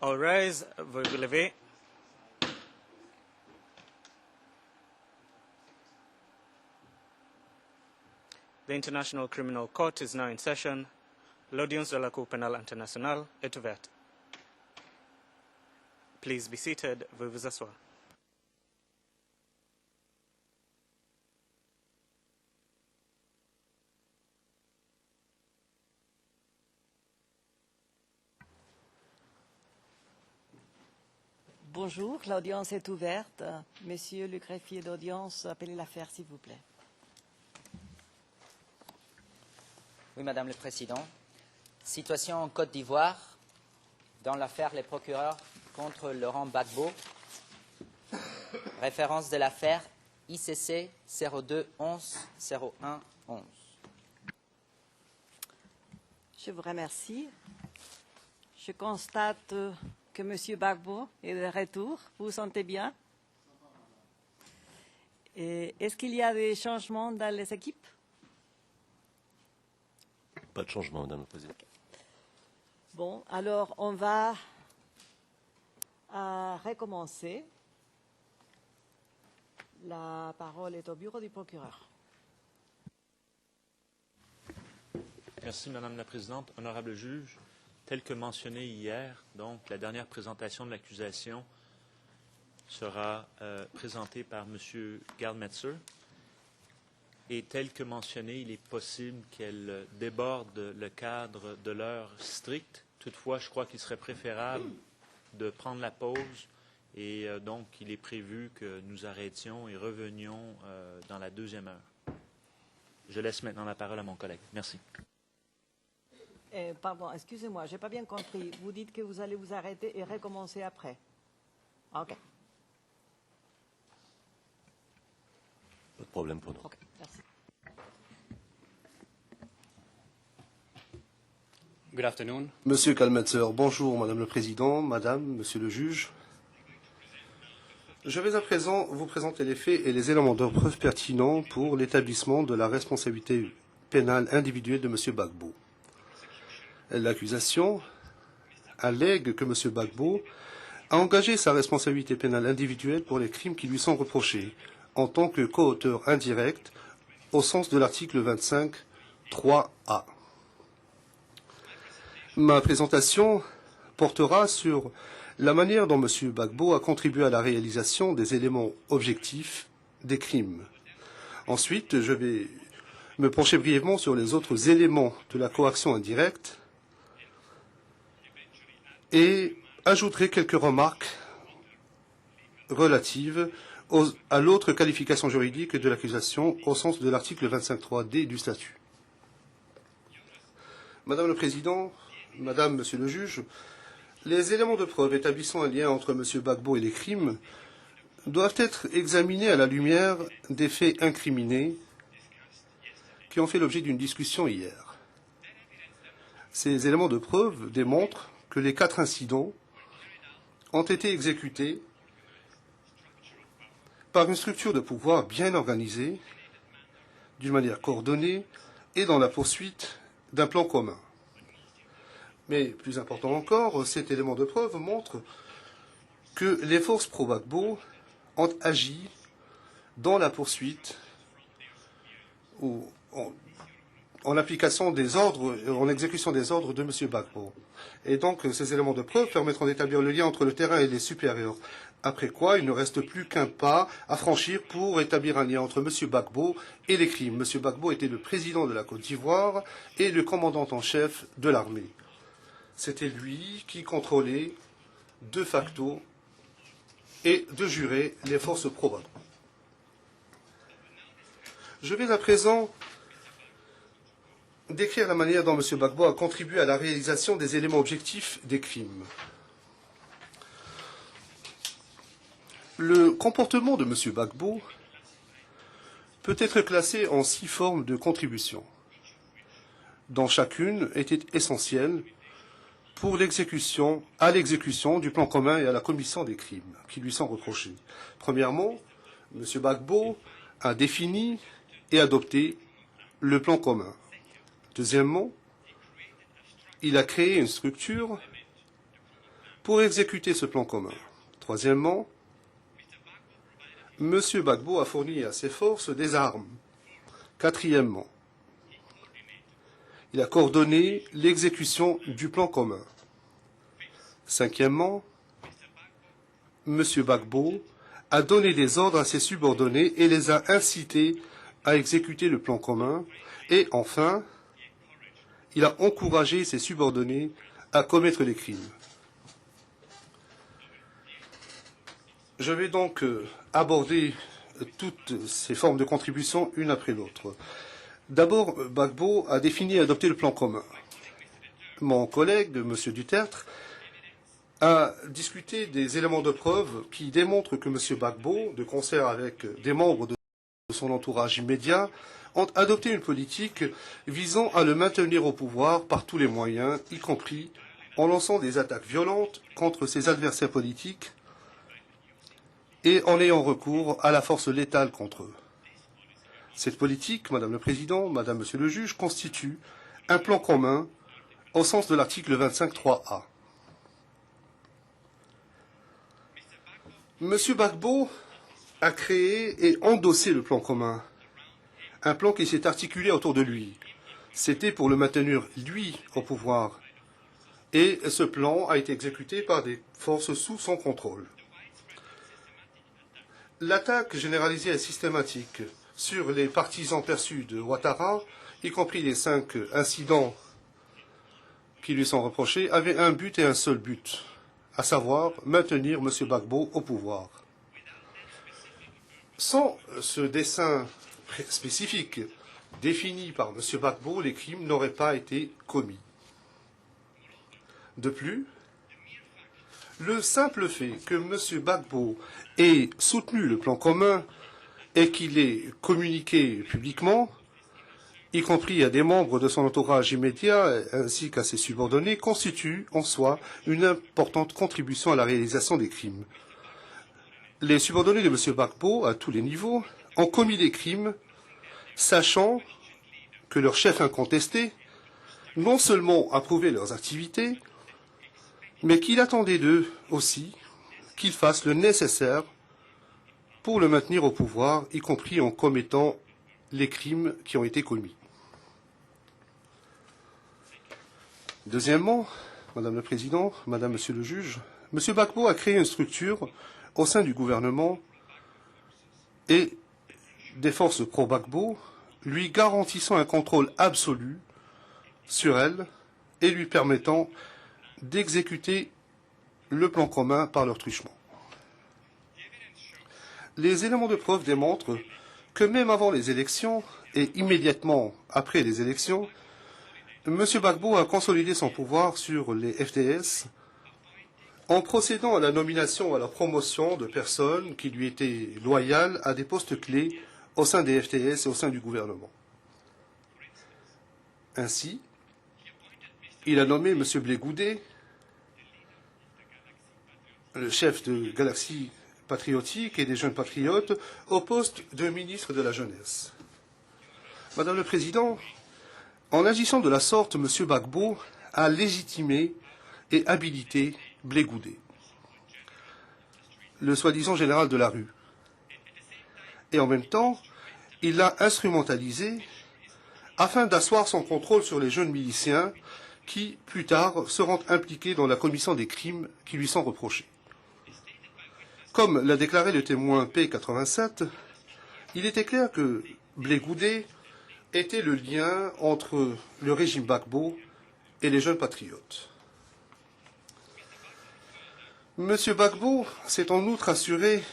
All rise, veuillez vous lever. The International Criminal Court is now in session. L'audience de la Cour pénale internationale est ouverte. Please be seated. Veuillez vous asseoir. Bonjour, l'audience est ouverte. Monsieur le greffier d'audience, appelez l'affaire, s'il vous plaît. Oui, Madame le Président. Situation en Côte d'Ivoire dans l'affaire Les procureurs contre Laurent Gbagbo. Référence de l'affaire ICC 02 11 01 11. Je vous remercie. Je constate que M. Gbagbo est de retour. Vous vous sentez bien? Est-ce qu'il y a des changements dans les équipes? Pas de changement, Madame la Présidente. Okay. Bon, alors on va recommencer. La parole est au bureau du procureur. Merci, Madame la Présidente. Honorable juge, tel que mentionné hier, donc la dernière présentation de l'accusation sera présentée par M. Gardmetzer. Et tel que mentionné, il est possible qu'elle déborde le cadre de l'heure stricte. Toutefois, je crois qu'il serait préférable de prendre la pause et donc il est prévu que nous arrêtions et revenions dans la deuxième heure. Je laisse maintenant la parole à mon collègue. Merci. Pardon, excusez-moi, je n'ai pas bien compris. Vous dites que vous allez vous arrêter et recommencer après. OK. Pas de problème pour nous. OK, merci. Good afternoon. Monsieur Gardmetzer, bonjour Madame le Président, Madame, Monsieur le juge. Je vais à présent vous présenter les faits et les éléments de preuve pertinents pour l'établissement de la responsabilité pénale individuelle de Monsieur Gbagbo. L'accusation allègue que M. Gbagbo a engagé sa responsabilité pénale individuelle pour les crimes qui lui sont reprochés en tant que coauteur indirect au sens de l'article 25, 3A. Ma présentation portera sur la manière dont M. Gbagbo a contribué à la réalisation des éléments objectifs des crimes. Ensuite, je vais me pencher brièvement sur les autres éléments de la coaction indirecte et ajouterai quelques remarques relatives à l'autre qualification juridique de l'accusation au sens de l'article 25.3d du statut. Madame le Président, Madame, Monsieur le juge, les éléments de preuve établissant un lien entre M. Gbagbo et les crimes doivent être examinés à la lumière des faits incriminés qui ont fait l'objet d'une discussion hier. Ces éléments de preuve démontrent que les 4 incidents ont été exécutés par une structure de pouvoir bien organisée, d'une manière coordonnée et dans la poursuite d'un plan commun. Mais plus important encore, cet élément de preuve montre que les forces pro-Gbagbo ont agi dans la poursuite ou en application des ordres, en exécution des ordres de M. Gbagbo. Et donc, ces éléments de preuve permettront d'établir le lien entre le terrain et les supérieurs. Après quoi, il ne reste plus qu'un pas à franchir pour établir un lien entre M. Gbagbo et les crimes. M. Gbagbo était le président de la Côte d'Ivoire et le commandant en chef de l'armée. C'était lui qui contrôlait de facto et de jure les forces pro-Gbagbo. Je vais à présent décrire la manière dont M. Gbagbo a contribué à la réalisation des éléments objectifs des crimes. Le comportement de M. Gbagbo peut être classé en 6 formes de contribution, dont chacune était essentielle pour l'exécution du plan commun et à la commission des crimes qui lui sont reprochés. Premièrement, M. Gbagbo a défini et adopté le plan commun. Deuxièmement, il a créé une structure pour exécuter ce plan commun. Troisièmement, M. Gbagbo a fourni à ses forces des armes. Quatrièmement, il a coordonné l'exécution du plan commun. Cinquièmement, M. Gbagbo a donné des ordres à ses subordonnés et les a incités à exécuter le plan commun. Et enfin, il a encouragé ses subordonnés à commettre les crimes. Je vais donc aborder toutes ces formes de contribution une après l'autre. D'abord, Gbagbo a défini et adopté le plan commun. Mon collègue, M. Duterte, a discuté des éléments de preuve qui démontrent que M. Gbagbo, de concert avec des membres de son entourage immédiat, ont adopté une politique visant à le maintenir au pouvoir par tous les moyens, y compris en lançant des attaques violentes contre ses adversaires politiques et en ayant recours à la force létale contre eux. Cette politique, Madame le Président, Madame, Monsieur le Juge, constitue un plan commun au sens de l'article 25.3a. Monsieur Gbagbo a créé et endossé le plan commun, un plan qui s'est articulé autour de lui. C'était pour le maintenir, lui, au pouvoir. Et ce plan a été exécuté par des forces sous son contrôle. L'attaque généralisée et systématique sur les partisans perçus de Ouattara, y compris les 5 incidents qui lui sont reprochés, avait un but et un seul but, à savoir maintenir M. Gbagbo au pouvoir. Sans ce dessein spécifique défini par M. Gbagbo, les crimes n'auraient pas été commis. De plus, le simple fait que M. Gbagbo ait soutenu le plan commun et qu'il ait communiqué publiquement, y compris à des membres de son entourage immédiat ainsi qu'à ses subordonnés, constitue en soi une importante contribution à la réalisation des crimes. Les subordonnés de M. Gbagbo, à tous les niveaux, ont commis des crimes, sachant que leur chef incontesté non seulement approuvait leurs activités, mais qu'il attendait d'eux aussi qu'ils fassent le nécessaire pour le maintenir au pouvoir, y compris en commettant les crimes qui ont été commis. Deuxièmement, Madame le Président, Madame, Monsieur le Juge, M. Gbagbo a créé une structure au sein du gouvernement et des forces pro-Gbagbo, lui garantissant un contrôle absolu sur elle et lui permettant d'exécuter le plan commun par leur truchement. Les éléments de preuve démontrent que même avant les élections et immédiatement après les élections, M. Gbagbo a consolidé son pouvoir sur les FDS en procédant à la nomination ou à la promotion de personnes qui lui étaient loyales à des postes clés au sein des FDS et au sein du gouvernement. Ainsi, il a nommé M. Blé Goudé, le chef de Galaxie patriotique et des jeunes patriotes, au poste de ministre de la Jeunesse. Madame le Président, en agissant de la sorte, M. Gbagbo a légitimé et habilité Blé Goudé, le soi-disant général de la rue. Et en même temps, il l'a instrumentalisé afin d'asseoir son contrôle sur les jeunes miliciens qui, plus tard, seront impliqués dans la commission des crimes qui lui sont reprochés. Comme l'a déclaré le témoin P87, il était clair que Blé Goudé était le lien entre le régime Gbagbo et les jeunes patriotes. M. Gbagbo s'est en outre assuré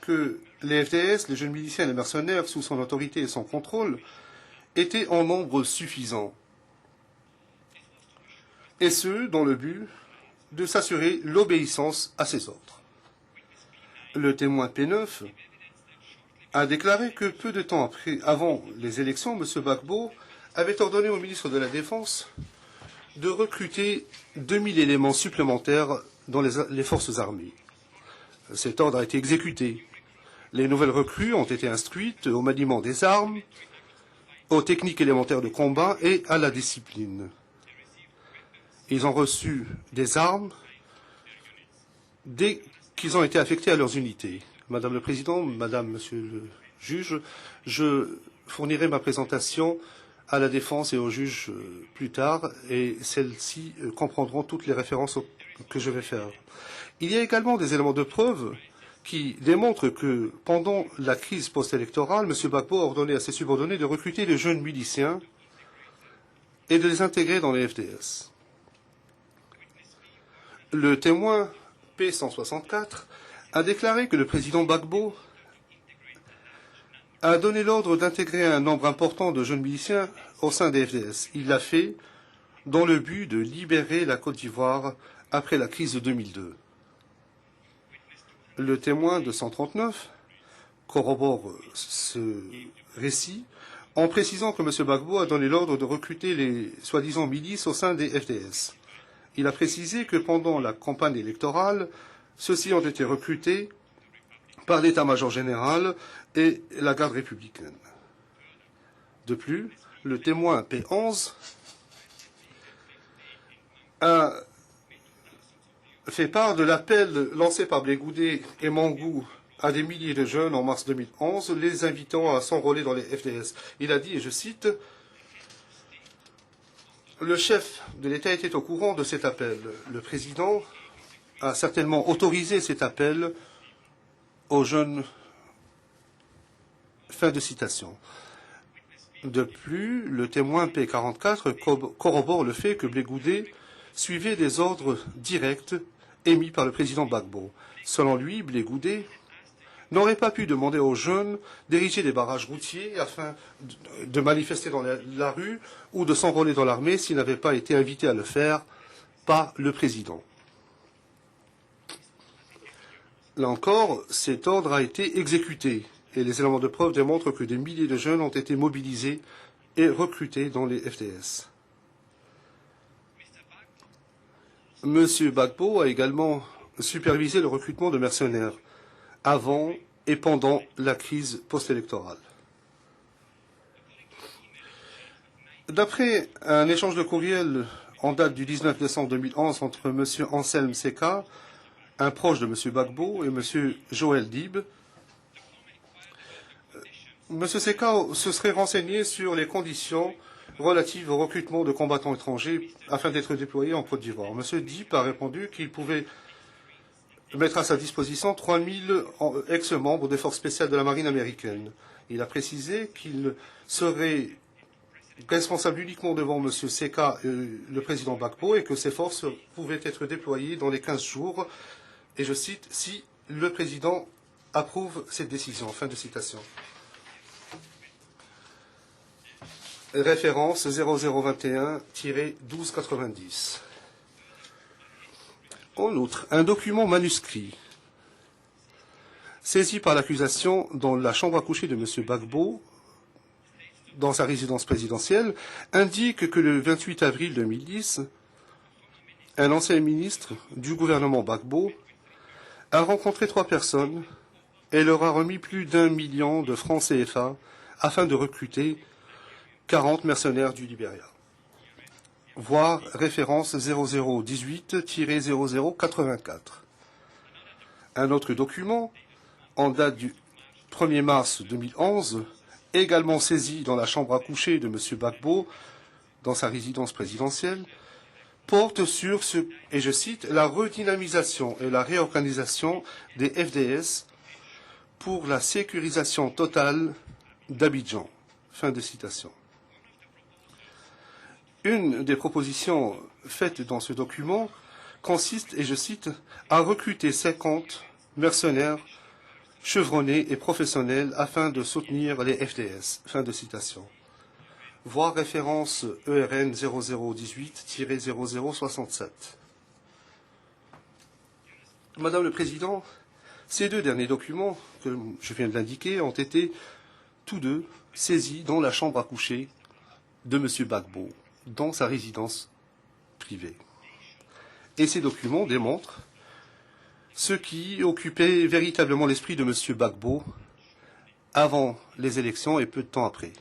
que les FDS, les jeunes miliciens et les mercenaires sous son autorité et son contrôle étaient en nombre suffisant, et ce, dans le but de s'assurer l'obéissance à ses ordres. Le témoin P9 a déclaré que peu de temps avant les élections, M. Gbagbo avait ordonné au ministre de la Défense de recruter 2000 éléments supplémentaires dans les forces armées. Cet ordre a été exécuté. Les nouvelles recrues ont été instruites au maniement des armes, aux techniques élémentaires de combat et à la discipline. Ils ont reçu des armes dès qu'ils ont été affectés à leurs unités. Madame le Président, Madame, Monsieur le juge, je fournirai ma présentation à la défense et au juge plus tard, et celles-ci comprendront toutes les références que je vais faire. Il y a également des éléments de preuve qui démontrent que pendant la crise post-électorale, M. Gbagbo a ordonné à ses subordonnés de recruter de jeunes miliciens et de les intégrer dans les FDS. Le témoin P164 a déclaré que le président Gbagbo a donné l'ordre d'intégrer un nombre important de jeunes miliciens au sein des FDS. Il l'a fait dans le but de libérer la Côte d'Ivoire après la crise de 2002. Le témoin de 139 corrobore ce récit en précisant que M. Gbagbo a donné l'ordre de recruter les soi-disant milices au sein des FDS. Il a précisé que pendant la campagne électorale, ceux-ci ont été recrutés par l'état-major général et la garde républicaine. De plus, le témoin P11 a fait part de l'appel lancé par Blegoudé et Mangou à des milliers de jeunes en mars 2011, les invitant à s'enrôler dans les FDS. Il a dit, et je cite, « Le chef de l'État était au courant de cet appel. Le président a certainement autorisé cet appel aux jeunes. » Fin de citation. De plus, le témoin P44 corrobore le fait que Blegoudé suivait des ordres directs émis par le président Gbagbo. Selon lui, Blegoudé n'aurait pas pu demander aux jeunes d'ériger des barrages routiers afin de manifester dans la rue ou de s'enrôler dans l'armée s'ils n'avaient pas été invités à le faire par le président. Là encore, cet ordre a été exécuté et les éléments de preuve démontrent que des milliers de jeunes ont été mobilisés et recrutés dans les FDS. M. Gbagbo a également supervisé le recrutement de mercenaires avant et pendant la crise post-électorale. D'après un échange de courriel en date du 19 décembre 2011 entre M. Anselme Seka, un proche de M. Gbagbo, et M. Joël Dib, M. Seka se serait renseigné sur les conditions relatives au recrutement de combattants étrangers afin d'être déployés en Côte d'Ivoire. M. Dib a répondu qu'il pouvait mettre à sa disposition 3000 ex-membres des forces spéciales de la marine américaine. Il a précisé qu'il serait responsable uniquement devant M. Seka et le président Gbagbo et que ces forces pouvaient être déployées dans les 15 jours, et je cite, si le président approuve cette décision. Fin de citation. Référence 0021-1290. En outre, un document manuscrit saisi par l'accusation dans la chambre à coucher de M. Gbagbo, dans sa résidence présidentielle, indique que le 28 avril 2010, un ancien ministre du gouvernement Gbagbo a rencontré 3 personnes et leur a remis plus d'1 million de francs CFA afin de recruter 40 mercenaires du Libéria. Voir référence 0018-0084. Un autre document, en date du 1er mars 2011, également saisi dans la chambre à coucher de M. Gbagbo, dans sa résidence présidentielle, porte sur ce, et je cite, la redynamisation et la réorganisation des FDS pour la sécurisation totale d'Abidjan. Fin de citation. Une des propositions faites dans ce document consiste, et je cite, à recruter 50 mercenaires chevronnés et professionnels afin de soutenir les FDS. Fin de citation. Voir référence ERN 0018-0067. Madame le Président, ces 2 derniers documents que je viens de l'indiquer ont été tous deux saisis dans la chambre à coucher de M. Gbagbo, dans sa résidence privée. Et ces documents démontrent ce qui occupait véritablement l'esprit de M. Gbagbo avant les élections et peu de temps après.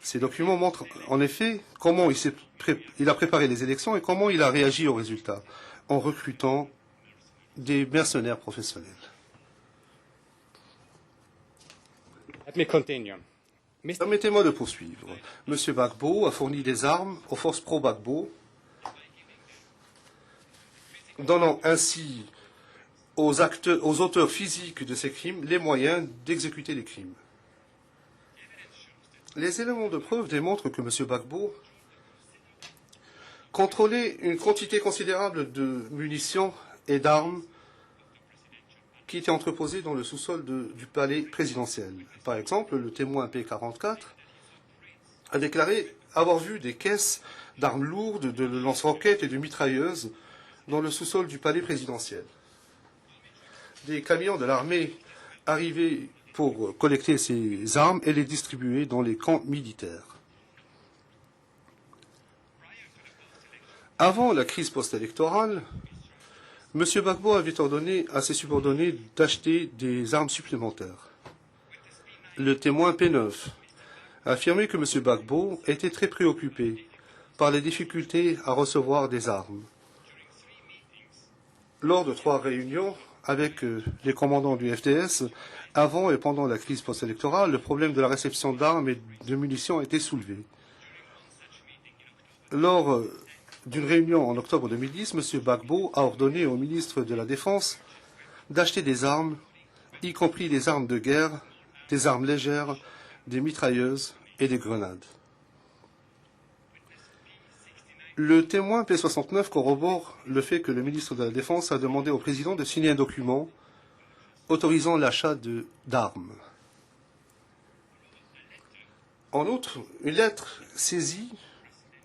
Ces documents montrent en effet comment il a préparé les élections et comment il a réagi aux résultats, en recrutant des mercenaires professionnels. Let me continue. Permettez-moi de poursuivre. M. Gbagbo a fourni des armes aux forces pro-Gbagbo, donnant ainsi aux auteurs physiques de ces crimes les moyens d'exécuter les crimes. Les éléments de preuve démontrent que M. Gbagbo contrôlait une quantité considérable de munitions et d'armes qui étaient entreposées dans le sous-sol du palais présidentiel. Par exemple, le témoin P44 a déclaré avoir vu des caisses d'armes lourdes, de lance-roquettes et de mitrailleuses dans le sous-sol du palais présidentiel. Des camions de l'armée arrivaient pour collecter ces armes et les distribuer dans les camps militaires. Avant la crise post-électorale, M. Gbagbo avait ordonné à ses subordonnés d'acheter des armes supplémentaires. Le témoin P9 a affirmé que M. Gbagbo était très préoccupé par les difficultés à recevoir des armes. Lors de 3 réunions avec les commandants du FDS, avant et pendant la crise post-électorale, le problème de la réception d'armes et de munitions a été soulevé. Lors d'une réunion en octobre 2010, M. Gbagbo a ordonné au ministre de la Défense d'acheter des armes, y compris des armes de guerre, des armes légères, des mitrailleuses et des grenades. Le témoin P69 corrobore le fait que le ministre de la Défense a demandé au président de signer un document autorisant l'achat d'armes. En outre, une lettre saisie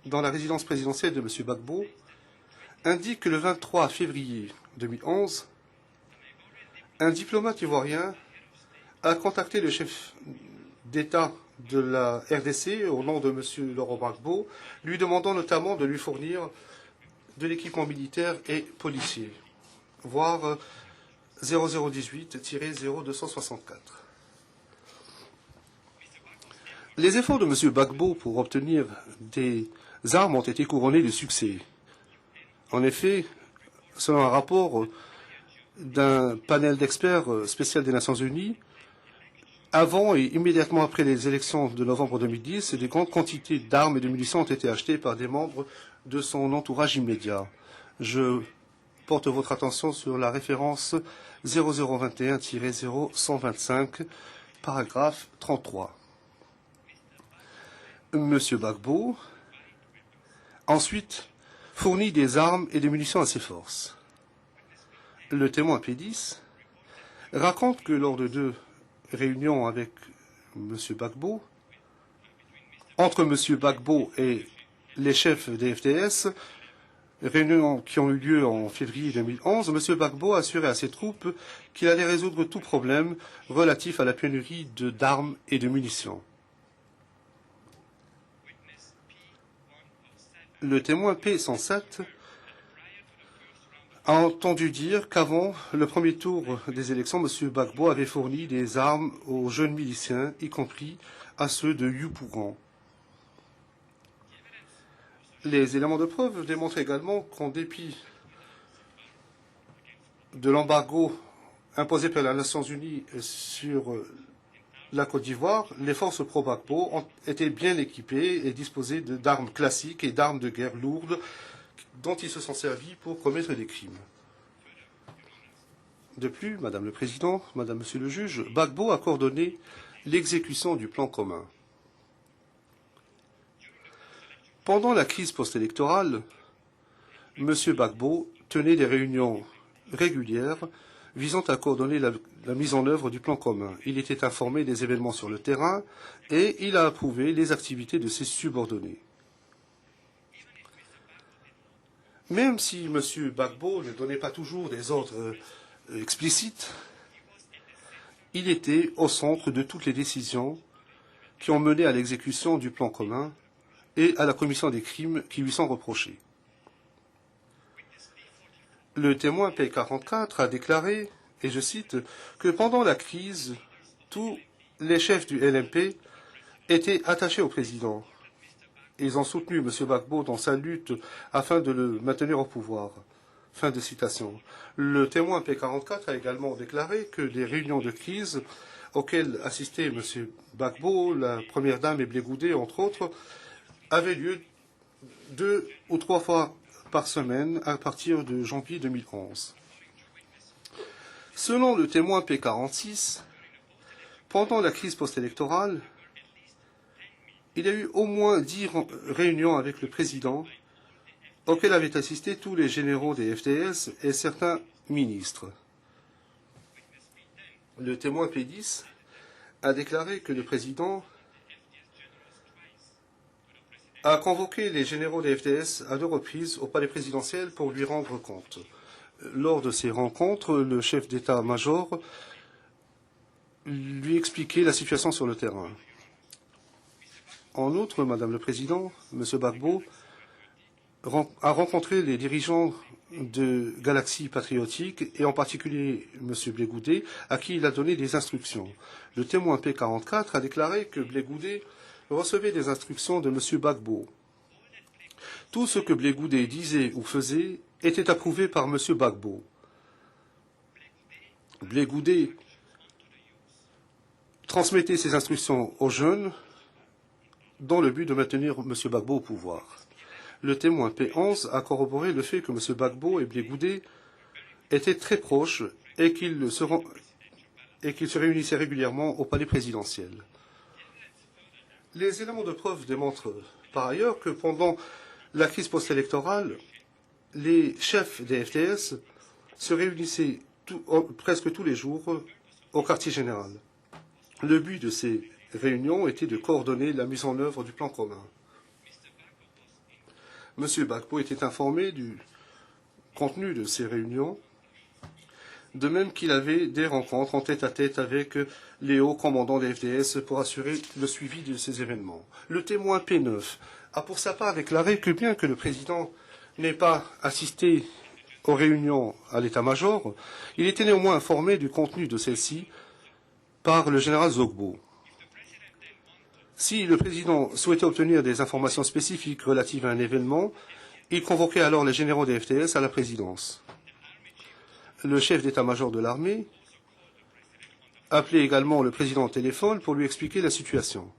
dans la résidence présidentielle de M. Gbagbo indique que le 23 février 2011, un diplomate ivoirien a contacté le chef d'État de la RDC au nom de M. Laurent Gbagbo, lui demandant notamment de lui fournir de l'équipement militaire et policier, voire 0018-0264. Les efforts de M. Gbagbo pour obtenir des armes ont été couronnés de succès. En effet, selon un rapport d'un panel d'experts spécial des Nations Unies, avant et immédiatement après les élections de novembre 2010, des grandes quantités d'armes et de munitions ont été achetées par des membres de son entourage immédiat. Je porte votre attention sur la référence 0021-0125, paragraphe 33. M. Gbagbo, ensuite, fournit des armes et des munitions à ses forces. Le témoin P10 raconte que lors de 2 réunions avec M. Gbagbo, entre M. Gbagbo et les chefs des FDS, réunions qui ont eu lieu en février 2011, M. Gbagbo a assuré à ses troupes qu'il allait résoudre tout problème relatif à la pénurie d'armes et de munitions. Le témoin P107 a entendu dire qu'avant le premier tour des élections, M. Gbagbo avait fourni des armes aux jeunes miliciens, y compris à ceux de Yopougon. Les éléments de preuve démontrent également qu'en dépit de l'embargo imposé par les Nations Unies sur la Côte d'Ivoire, les forces pro-Gbagbo ont été bien équipées et disposées d'armes classiques et d'armes de guerre lourdes dont ils se sont servis pour commettre des crimes. De plus, Madame le Président, Madame, Monsieur le Juge, Gbagbo a coordonné l'exécution du plan commun. Pendant la crise post-électorale, M. Gbagbo tenait des réunions régulières visant à coordonner la mise en œuvre du plan commun. Il était informé des événements sur le terrain et il a approuvé les activités de ses subordonnés. Même si M. Gbagbo ne donnait pas toujours des ordres explicites, il était au centre de toutes les décisions qui ont mené à l'exécution du plan commun et à la commission des crimes qui lui sont reprochés. Le témoin P44 a déclaré, et je cite, que pendant la crise, tous les chefs du LMP étaient attachés au président. Ils ont soutenu M. Gbagbo dans sa lutte afin de le maintenir au pouvoir. Fin de citation. Le témoin P44 a également déclaré que les réunions de crise auxquelles assistaient M. Gbagbo, la Première Dame et Blé Goudé, entre autres, avaient lieu 2 ou 3 fois par semaine à partir de janvier 2011. Selon le témoin P46, pendant la crise post-électorale, il y a eu au moins 10 réunions avec le président auxquelles avaient assisté tous les généraux des FDS et certains ministres. Le témoin P10 a déclaré que le président a convoqué les généraux des FDS à 2 reprises au palais présidentiel pour lui rendre compte. Lors de ces rencontres, le chef d'état-major lui expliquait la situation sur le terrain. En outre, Madame le Président, M. Gbagbo a rencontré les dirigeants de Galaxie Patriotique et en particulier M. Blé Goudé, à qui il a donné des instructions. Le témoin P44 a déclaré que Blé Goudé recevait des instructions de M. Gbagbo. Tout ce que Blé Goudé disait ou faisait était approuvé par M. Gbagbo. Blé Goudé transmettait ses instructions aux jeunes dans le but de maintenir M. Gbagbo au pouvoir. Le témoin P11 a corroboré le fait que M. Gbagbo et Blé Goudé étaient très proches et qu'ils se réunissaient régulièrement au palais présidentiel. Les éléments de preuve démontrent par ailleurs que pendant la crise post-électorale, les chefs des FDS se réunissaient presque tous les jours au quartier général. Le but de ces réunions était de coordonner la mise en œuvre du plan commun. M. Gbagbo était informé du contenu de ces réunions, de même qu'il avait des rencontres en tête-à-tête avec les hauts commandants des FDS pour assurer le suivi de ces événements. Le témoin P9 a pour sa part déclaré que bien que le président n'ait pas assisté aux réunions à l'état-major, il était néanmoins informé du contenu de celles-ci par le général Zogbo. Si le président souhaitait obtenir des informations spécifiques relatives à un événement, il convoquait alors les généraux des FDS à la présidence. Le chef d'état-major de l'armée appelait également le président au téléphone pour lui expliquer la situation.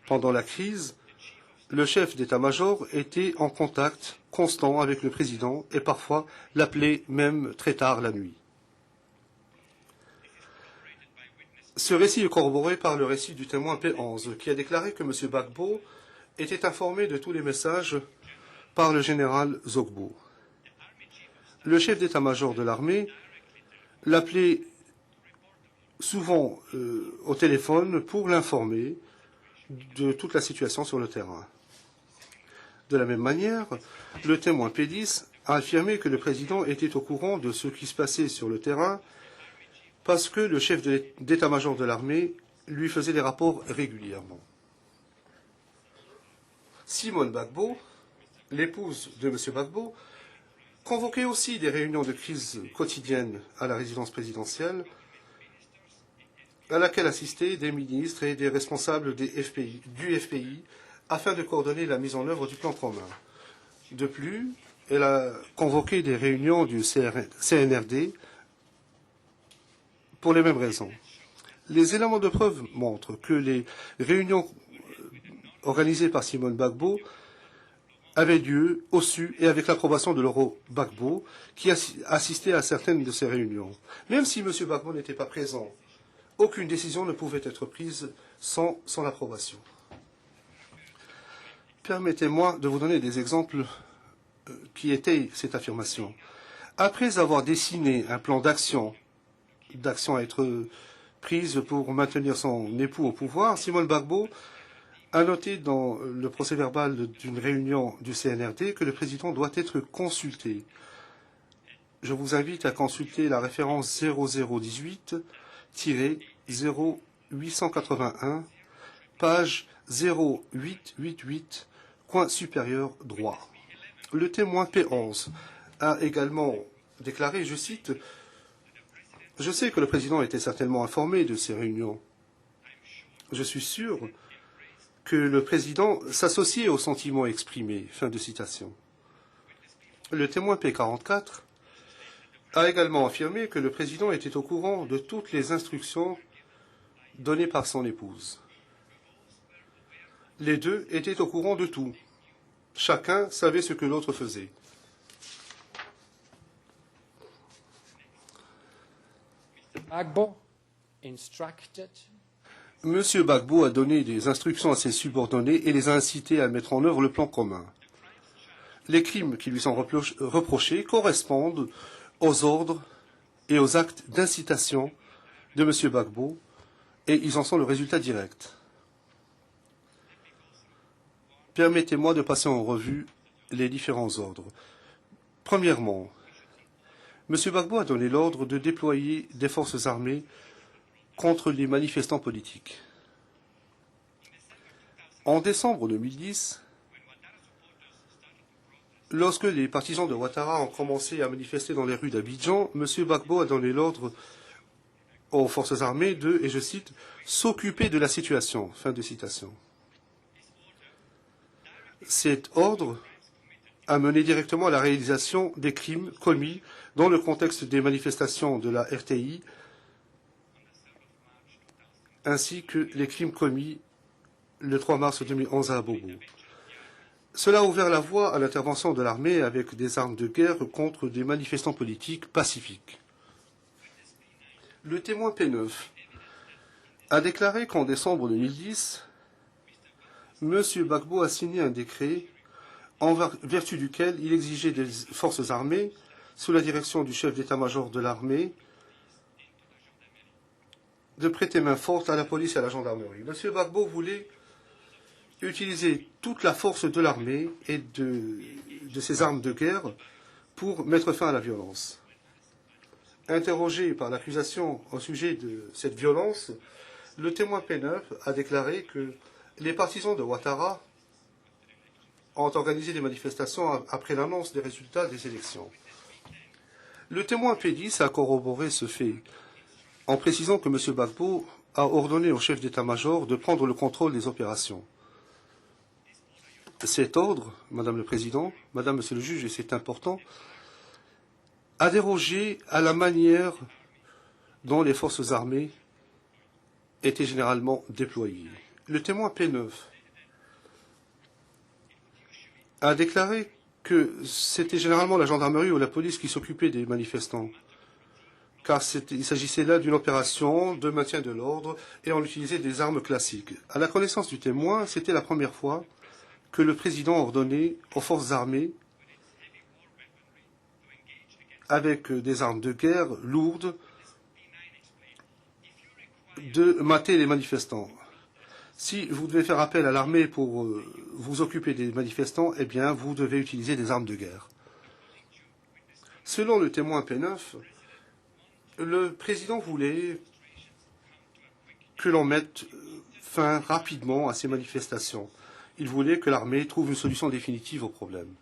Pendant la crise, le chef d'état-major était en contact constant avec le président et parfois l'appelait même très tard la nuit. Ce récit est corroboré par le récit du témoin P11, qui a déclaré que M. Gbagbo était informé de tous les messages par le général Zogbo. Le chef d'état-major de l'armée l'appelait souvent au téléphone pour l'informer de toute la situation sur le terrain. De la même manière, le témoin P10 a affirmé que le président était au courant de ce qui se passait sur le terrain parce que le chef d'état-major de l'armée lui faisait des rapports régulièrement. Simone Gbagbo, l'épouse de M. Gbagbo, convoquait aussi des réunions de crise quotidiennes à la résidence présidentielle, à laquelle assistaient des ministres et des responsables du FPI, afin de coordonner la mise en œuvre du plan commun. De plus, elle a convoqué des réunions du CNRD pour les mêmes raisons. Les éléments de preuve montrent que les réunions organisées par Simone Gbagbo avaient lieu au su et avec l'approbation de Laurent Gbagbo, qui assistait à certaines de ces réunions. Même si M. Gbagbo n'était pas présent, aucune décision ne pouvait être prise sans son approbation. Permettez-moi de vous donner des exemples qui étaient cette affirmation. Après avoir dessiné un plan d'action à être prise pour maintenir son époux au pouvoir, Simone Gbagbo a noté dans le procès-verbal d'une réunion du CNRD que le président doit être consulté. Je vous invite à consulter la référence 0018-0881, page 0888, coin supérieur droit. Le témoin P11 a également déclaré, je cite, « Je sais que le président était certainement informé de ces réunions. Je suis sûr que le président s'associait aux sentiments exprimés. » Fin de citation. Le témoin P44 a également affirmé que le président était au courant de toutes les instructions données par son épouse. Les deux étaient au courant de tout. Chacun savait ce que l'autre faisait. Gbagbo instructed M. Gbagbo a donné des instructions à ses subordonnés et les a incités à mettre en œuvre le plan commun. Les crimes qui lui sont reprochés correspondent aux ordres et aux actes d'incitation de M. Gbagbo et ils en sont le résultat direct. Permettez-moi de passer en revue les différents ordres. Premièrement, M. Gbagbo a donné l'ordre de déployer des forces armées contre les manifestants politiques. En décembre 2010, lorsque les partisans de Ouattara ont commencé à manifester dans les rues d'Abidjan, M. Gbagbo a donné l'ordre aux forces armées de, et je cite, « s'occuper de la situation ». Fin de citation. Cet ordre a mené directement à la réalisation des crimes commis dans le contexte des manifestations de la RTI, ainsi que les crimes commis le 3 mars 2011 à Abobo. Cela a ouvert la voie à l'intervention de l'armée avec des armes de guerre contre des manifestants politiques pacifiques. Le témoin P9 a déclaré qu'en décembre 2010, M. Gbagbo a signé un décret en vertu duquel il exigeait des forces armées, sous la direction du chef d'état-major de l'armée, de prêter main forte à la police et à la gendarmerie. M. Gbagbo voulait utiliser toute la force de l'armée et de ses armes de guerre pour mettre fin à la violence. Interrogé par l'accusation au sujet de cette violence, le témoin P9 a déclaré que les partisans de Ouattara ont organisé des manifestations après l'annonce des résultats des élections. Le témoin P10 a corroboré ce fait en précisant que M. Gbagbo a ordonné au chef d'état-major de prendre le contrôle des opérations. Cet ordre, Madame le Président, Madame, Monsieur le Juge, et c'est important, a dérogé à la manière dont les forces armées étaient généralement déployées. Le témoin P9 a déclaré que c'était généralement la gendarmerie ou la police qui s'occupait des manifestants, car il s'agissait là d'une opération de maintien de l'ordre et on utilisait des armes classiques. À la connaissance du témoin, c'était la première fois que le président ordonnait aux forces armées, avec des armes de guerre lourdes, de mater les manifestants. Si vous devez faire appel à l'armée pour vous occuper des manifestants, eh bien, vous devez utiliser des armes de guerre. Selon le témoin P9, le président voulait que l'on mette fin rapidement à ces manifestations. Il voulait que l'armée trouve une solution définitive au problème.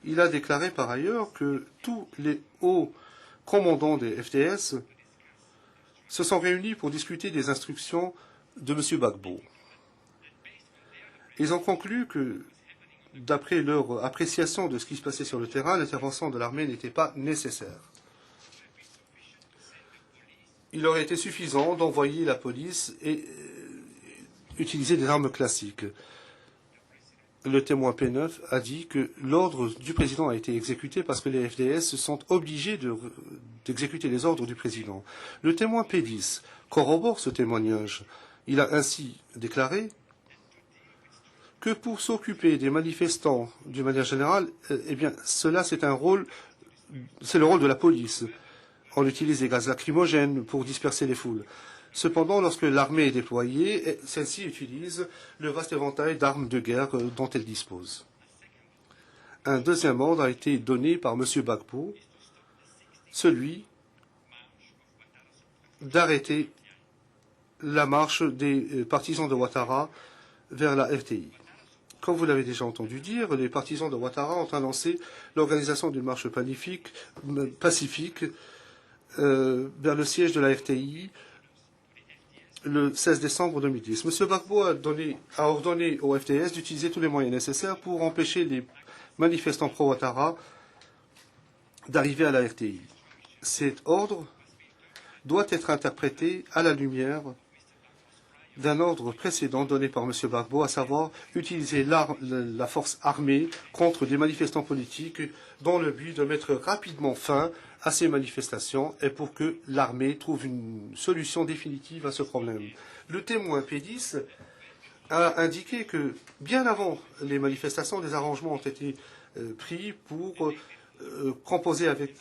Il a déclaré par ailleurs que tous les hauts commandants des FDS se sont réunis pour discuter des instructions de M. Gbagbo. Ils ont conclu que, d'après leur appréciation de ce qui se passait sur le terrain, l'intervention de l'armée n'était pas nécessaire. Il aurait été suffisant d'envoyer la police et utiliser des armes classiques. Le témoin P9 a dit que l'ordre du président a été exécuté parce que les FDS sont obligés d'exécuter les ordres du président. Le témoin P10 corrobore ce témoignage. Il a ainsi déclaré que pour s'occuper des manifestants d'une manière générale, eh bien, cela c'est le rôle de la police. On utilise des gaz lacrymogènes pour disperser les foules. Cependant, lorsque l'armée est déployée, celle-ci utilise le vaste éventail d'armes de guerre dont elle dispose. Un deuxième ordre a été donné par M. Gbagbo, celui d'arrêter la marche des partisans de Ouattara vers la RTI. Comme vous l'avez déjà entendu dire, les partisans de Ouattara ont annoncé l'organisation d'une marche pacifique vers le siège de la RTI le 16 décembre 2010. M. Gbagbo a ordonné au FDS d'utiliser tous les moyens nécessaires pour empêcher les manifestants pro-Ouattara d'arriver à la RTI. Cet ordre doit être interprété à la lumière d'un ordre précédent donné par M. Gbagbo, à savoir utiliser la force armée contre des manifestants politiques dans le but de mettre rapidement fin à ces manifestations et pour que l'armée trouve une solution définitive à ce problème. Le témoin P10 a indiqué que bien avant les manifestations, des arrangements ont été pris pour composer avec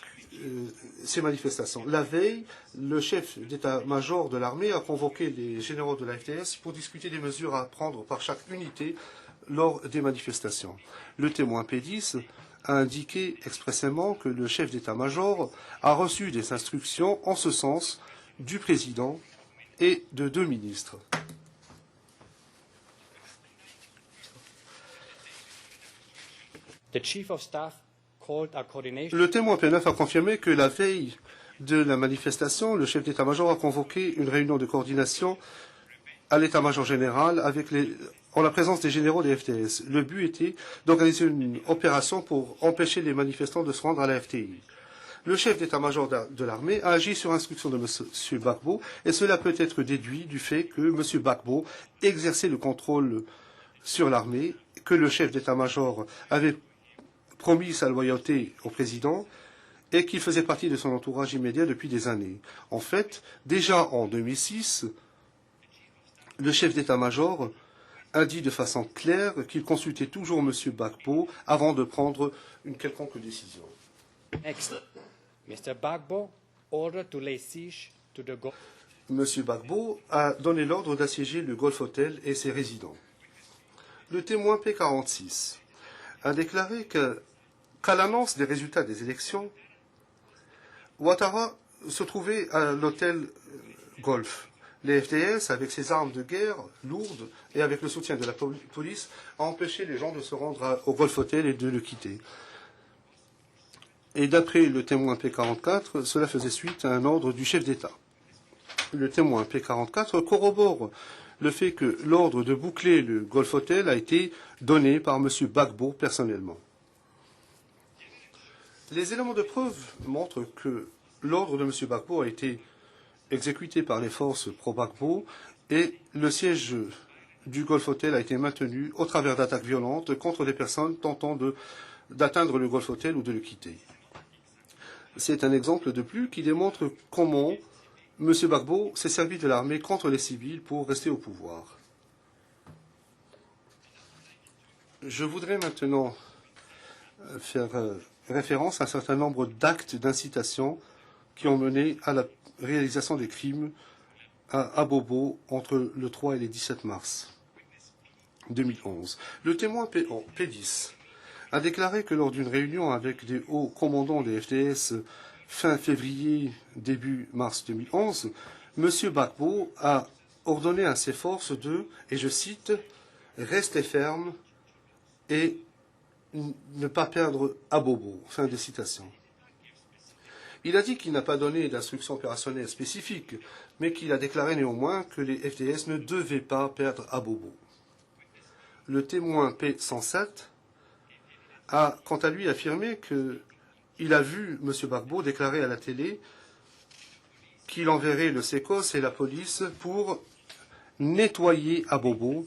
ces manifestations. La veille, le chef d'état-major de l'armée a convoqué les généraux de la FDS pour discuter des mesures à prendre par chaque unité lors des manifestations. Le témoin P10 a indiqué expressément que le chef d'état-major a reçu des instructions en ce sens du président et de 2 ministres. The Chief of Staff called a coordination. Le témoin P9 a confirmé que la veille de la manifestation, le chef d'état-major a convoqué une réunion de coordination à l'état-major général en la présence des généraux des FDS. Le but était d'organiser une opération pour empêcher les manifestants de se rendre à la RTI. Le chef d'état-major de l'armée a agi sur instruction de M. Gbagbo et cela peut être déduit du fait que M. Gbagbo exerçait le contrôle sur l'armée, que le chef d'état-major avait promis sa loyauté au président et qu'il faisait partie de son entourage immédiat depuis des années. En fait, déjà en 2006, le chef d'état-major a dit de façon claire qu'il consultait toujours M. Gbagbo avant de prendre une quelconque décision. Next, Mr. Gbagbo ordered to lay siege to the M. Gbagbo a donné l'ordre d'assiéger le Golf Hotel et ses résidents. Le témoin P46 a déclaré qu'à l'annonce des résultats des élections, Ouattara se trouvait à l'hôtel Golf. Les FDS, avec ses armes de guerre lourdes et avec le soutien de la police, a empêché les gens de se rendre au Golf Hotel et de le quitter. Et d'après le témoin P44, cela faisait suite à un ordre du chef d'État. Le témoin P44 corrobore le fait que l'ordre de boucler le Golf Hotel a été donné par M. Gbagbo personnellement. Les éléments de preuve montrent que l'ordre de M. Gbagbo a été exécuté par les forces pro-Gbagbo et le siège du Golf Hotel a été maintenu au travers d'attaques violentes contre les personnes tentant d'atteindre le Golf Hotel ou de le quitter. C'est un exemple de plus qui démontre comment M. Gbagbo s'est servi de l'armée contre les civils pour rester au pouvoir. Je voudrais maintenant faire référence à un certain nombre d'actes d'incitation qui ont mené à la réalisation des crimes à Abobo entre le 3 et le 17 mars 2011. Le témoin P10 a déclaré que lors d'une réunion avec des hauts commandants des FDS fin février, début mars 2011, M. Gbagbo a ordonné à ses forces de, et je cite, « rester ferme et ne pas perdre Abobo ». Fin de citation. Il a dit qu'il n'a pas donné d'instructions opérationnelles spécifiques, mais qu'il a déclaré néanmoins que les FDS ne devaient pas perdre Abobo. Le témoin P107 a, quant à lui, affirmé qu'il a vu M. Gbagbo déclarer à la télé qu'il enverrait le SECOS et la police pour nettoyer Abobo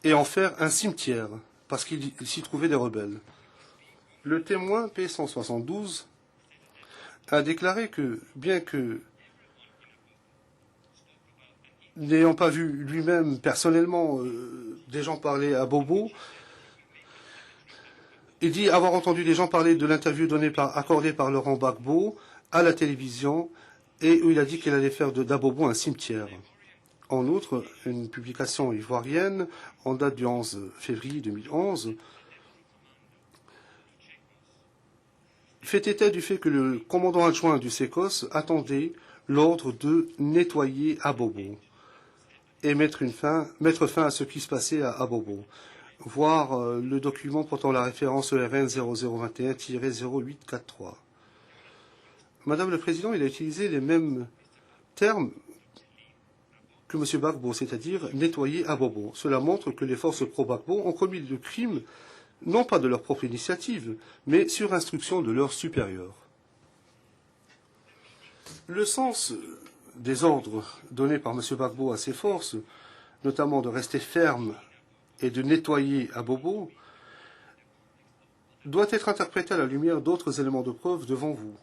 et en faire un cimetière, parce qu'il s'y trouvait des rebelles. Le témoin P172 a déclaré que, bien que n'ayant pas vu lui-même personnellement des gens parler à Abobo, il dit avoir entendu des gens parler de l'interview accordée par Laurent Gbagbo à la télévision et où il a dit qu'il allait faire d'Abobo un cimetière. En outre, une publication ivoirienne en date du 11 février 2011 fait état du fait que le commandant adjoint du SECOS attendait l'ordre de nettoyer Abobo et mettre fin à ce qui se passait à Abobo. Voir le document portant la référence ERN 0021-0843. Madame le Président, il a utilisé les mêmes termes que M. Gbagbo, c'est-à-dire nettoyer Abobo. Cela montre que les forces pro-Gbagbo ont commis le crime non pas de leur propre initiative, mais sur instruction de leurs supérieurs. Le sens des ordres donnés par M. Gbagbo à ses forces, notamment de rester ferme et de nettoyer à Bobo, doit être interprété à la lumière d'autres éléments de preuve devant vous,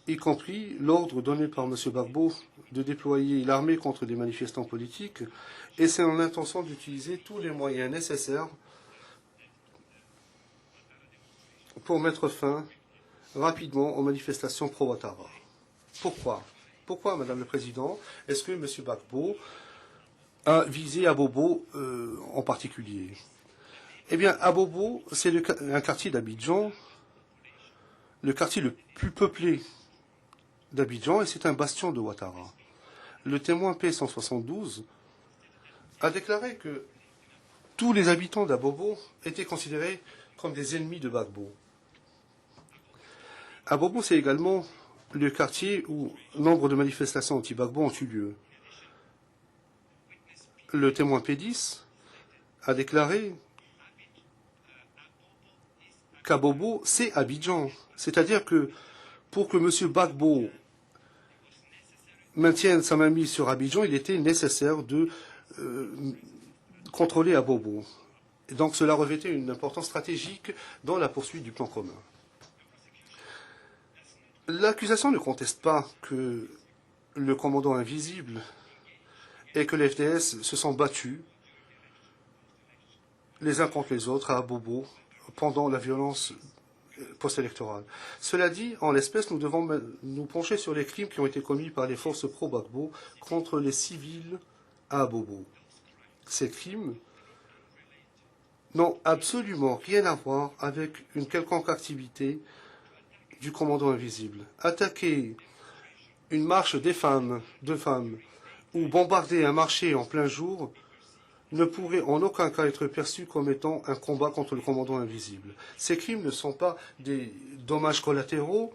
y compris l'ordre donné par M. Gbagbo de déployer l'armée contre des manifestants politiques, et c'est en l'intention d'utiliser tous les moyens nécessaires pour mettre fin rapidement aux manifestations pro-Ouattara. Pourquoi ? Pourquoi, Madame le Président, est-ce que M. Gbagbo a visé Abobo en particulier? Eh bien, Abobo, c'est un quartier d'Abidjan, le quartier le plus peuplé d'Abidjan, et c'est un bastion de Ouattara. Le témoin P172 a déclaré que tous les habitants d'Abobo étaient considérés comme des ennemis de Gbagbo. Abobo, c'est également le quartier où nombre de manifestations anti-Gbagbo ont eu lieu. Le témoin P10 a déclaré qu'Abobo, c'est Abidjan. C'est-à-dire que pour que M. Gbagbo maintienne sa mainmise sur Abidjan, il était nécessaire de contrôler Abobo. Et donc cela revêtait une importance stratégique dans la poursuite du plan commun. L'accusation ne conteste pas que le commandant invisible et que les FDS se sont battus les uns contre les autres à Abobo pendant la violence post-électorale. Cela dit, en l'espèce, nous devons nous pencher sur les crimes qui ont été commis par les forces pro-Gbagbo contre les civils à Abobo. Ces crimes n'ont absolument rien à voir avec une quelconque activité du commandant invisible. Attaquer une marche de femmes ou bombarder un marché en plein jour ne pourrait en aucun cas être perçu comme étant un combat contre le commandant invisible. Ces crimes ne sont pas des dommages collatéraux,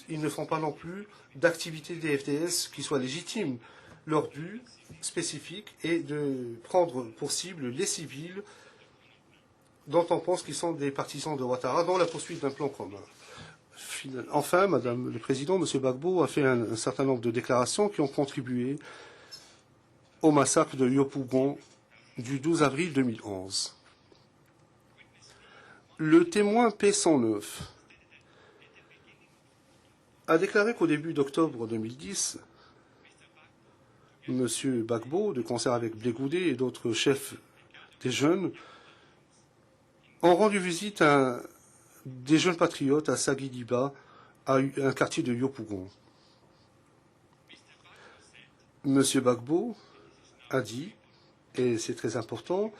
ils ne font pas non plus d'activités des FDS qui soient légitimes. Leur but spécifique est de prendre pour cible les civils dont on pense qu'ils sont des partisans de Ouattara dans la poursuite d'un plan commun. Enfin, Madame le Président, M. Gbagbo a fait un certain nombre de déclarations qui ont contribué au massacre de Yopougon du 12 avril 2011. Le témoin P109 a déclaré qu'au début d'octobre 2010, M. Gbagbo, de concert avec Blegoudé et d'autres chefs des jeunes, ont rendu visite à des jeunes patriotes à Saguidiba, à un quartier de Yopougon. M. Gbagbo a dit, et c'est très important,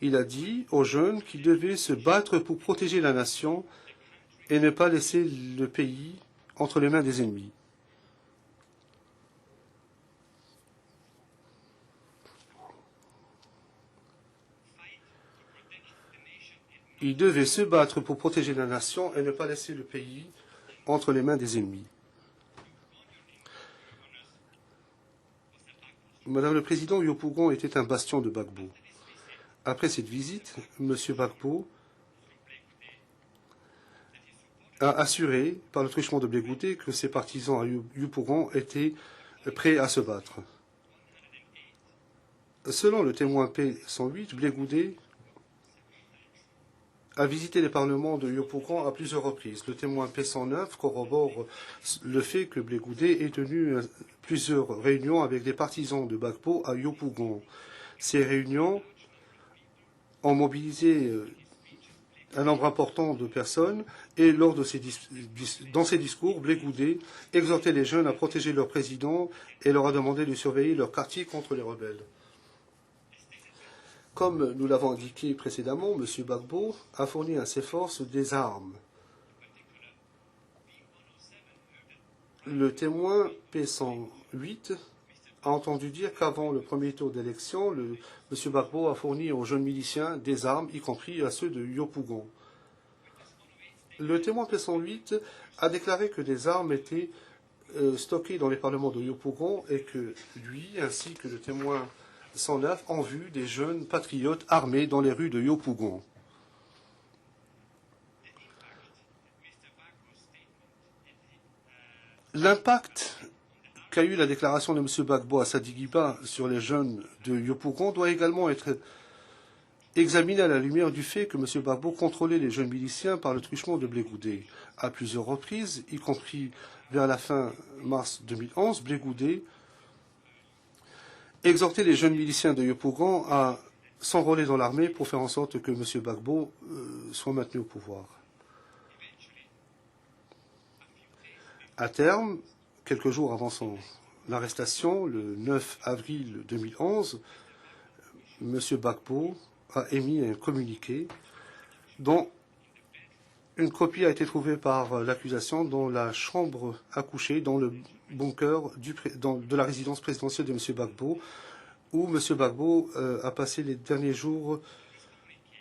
il a dit aux jeunes qu'ils devaient se battre pour protéger la nation et ne pas laisser le pays entre les mains des ennemis. Ils devaient se battre pour protéger la nation et ne pas laisser le pays entre les mains des ennemis. Madame le Président, Yopougon était un bastion de Gbagbo. Après cette visite, M. Gbagbo a assuré, par le truchement de Blegoudé, que ses partisans à Yopougon étaient prêts à se battre. Selon le témoin P108, Blegoudé a visité les parlements de Yopougon à plusieurs reprises. Le témoin P109 corrobore le fait que Blegoudé ait tenu plusieurs réunions avec des partisans de Gbagbo à Yopougon. Ces réunions ont mobilisé un nombre important de personnes et dans ses discours, Blegoudé exhortait les jeunes à protéger leur président et leur a demandé de surveiller leur quartier contre les rebelles. Comme nous l'avons indiqué précédemment, M. Gbagbo a fourni à ses forces des armes. Le témoin P108 a entendu dire qu'avant le premier tour d'élection, M. Gbagbo a fourni aux jeunes miliciens des armes, y compris à ceux de Yopougon. Le témoin P108 a déclaré que des armes étaient stockées dans les parlements de Yopougon et que lui, ainsi que le témoin 109 en vue des jeunes patriotes armés dans les rues de Yopougon. L'impact qu'a eu la déclaration de M. Gbagbo à Sadigiba sur les jeunes de Yopougon doit également être examiné à la lumière du fait que M. Gbagbo contrôlait les jeunes miliciens par le truchement de Blé Goudé. À plusieurs reprises, y compris vers la fin mars 2011, Blé Goudé exhortait les jeunes miliciens de Yopougon à s'enrôler dans l'armée pour faire en sorte que M. Gbagbo soit maintenu au pouvoir. À terme, quelques jours avant son arrestation, le 9 avril 2011, M. Gbagbo a émis un communiqué dont une copie a été trouvée par l'accusation dans la chambre à coucher, dans le bunker de la résidence présidentielle de M. Gbagbo, où M. Gbagbo a passé les derniers jours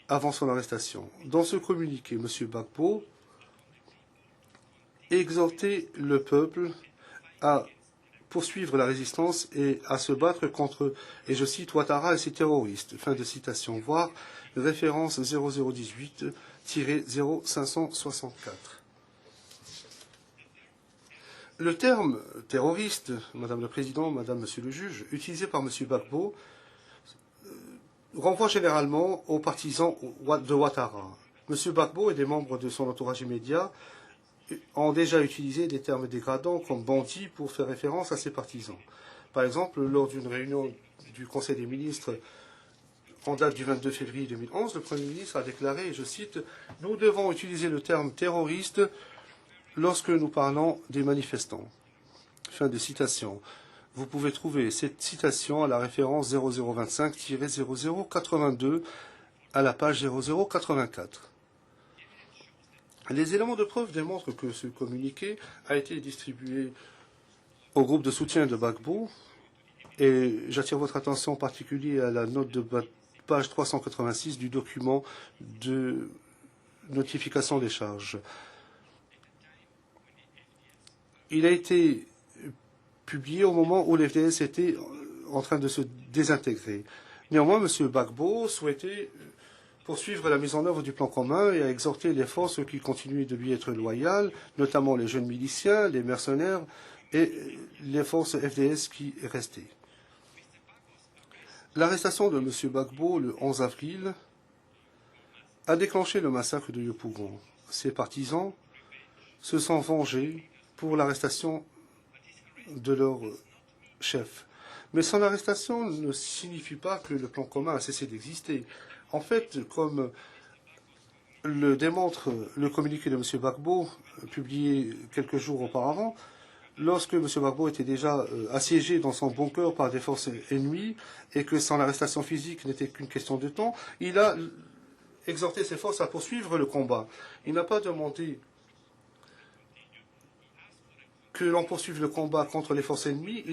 avant son arrestation. Dans ce communiqué, M. Gbagbo exhortait le peuple à poursuivre la résistance et à se battre contre, et je cite, Ouattara et ses terroristes. Fin de citation, voire référence 0018-0564. Le terme terroriste, Madame la Présidente, Madame, Monsieur le Juge, utilisé par M. Gbagbo, renvoie généralement aux partisans de Ouattara. M. Gbagbo et des membres de son entourage immédiat ont déjà utilisé des termes dégradants comme bandit pour faire référence à ses partisans. Par exemple, lors d'une réunion du Conseil des ministres en date du 22 février 2011, le Premier ministre a déclaré, et je cite, « Nous devons utiliser le terme terroriste lorsque nous parlons des manifestants. » Fin de citation. Vous pouvez trouver cette citation à la référence 0025-0082 à la page 0084. Les éléments de preuve démontrent que ce communiqué a été distribué au groupe de soutien de Gbagbo et j'attire votre attention en particulier à la note de page 386 du document de notification des charges. Il a été publié au moment où l'FDS était en train de se désintégrer. Néanmoins, M. Gbagbo souhaitait poursuivre la mise en œuvre du plan commun et à exhorter les forces qui continuaient de lui être loyales, notamment les jeunes miliciens, les mercenaires et les forces FDS qui restaient. L'arrestation de M. Gbagbo le 11 avril a déclenché le massacre de Yopougon. Ses partisans se sont vengés pour l'arrestation de leur chef. Mais son arrestation ne signifie pas que le plan commun a cessé d'exister. En fait, comme le démontre le communiqué de M. Gbagbo, publié quelques jours auparavant, lorsque M. Gbagbo était déjà assiégé dans son bunker par des forces ennemies et que son arrestation physique n'était qu'une question de temps, il a exhorté ses forces à poursuivre le combat. Il n'a pas demandé que l'on poursuive le combat contre les forces ennemies,